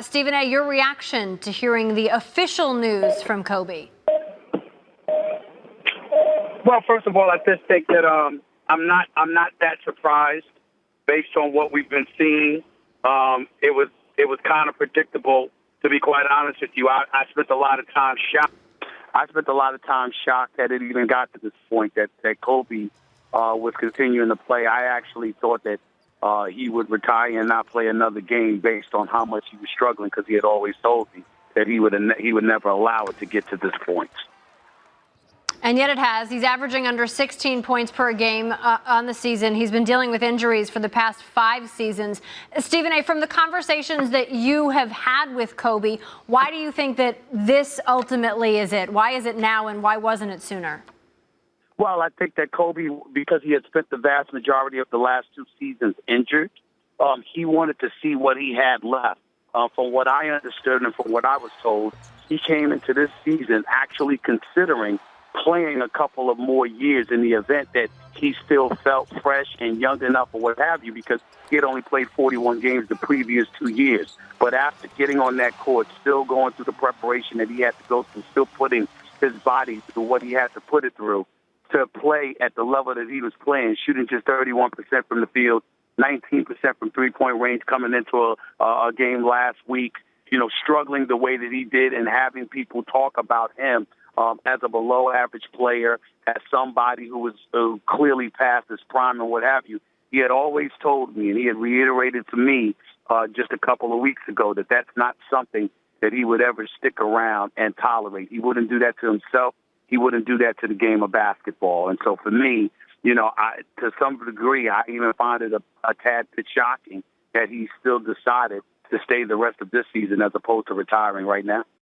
Stephen A., your reaction to hearing the official news from Kobe? Well, first of all, I just think that I'm not that surprised based on what we've been seeing. It was kind of predictable, to be quite honest with you. I spent a lot of time shocked. I spent a lot of time shocked that it even got to this point that Kobe was continuing to play. I actually thought that he would retire and not play another game based on how much he was struggling, because he had always told me that he would never allow it to get to this point. And yet it has. He's averaging under 16 points per game on the season. He's been dealing with injuries for the past 5 seasons. Stephen A., from the conversations that you have had with Kobe, why do you think that this ultimately is it? Why is it now, and why wasn't it sooner? Well, I think that Kobe, because he had spent the vast majority of the last 2 seasons injured, he wanted to see what he had left. From what I understood and from what I was told, he came into this season actually considering playing a couple of more years in the event that he still felt fresh and young enough or what have you, because he had only played 41 games the previous 2 years. But after getting on that court, still going through the preparation that he had to go through, still putting his body through what he had to put it through to play at the level that he was playing, shooting just 31% from the field, 19% from three-point range coming into a game last week, struggling the way that he did and having people talk about him as a below-average player, as somebody who was clearly past his prime and what have you. He had always told me, and he had reiterated to me just a couple of weeks ago, that that's not something that he would ever stick around and tolerate. He wouldn't do that to himself. He wouldn't do that to the game of basketball. And so for me, to some degree, I even find it a tad bit shocking that he still decided to stay the rest of this season as opposed to retiring right now.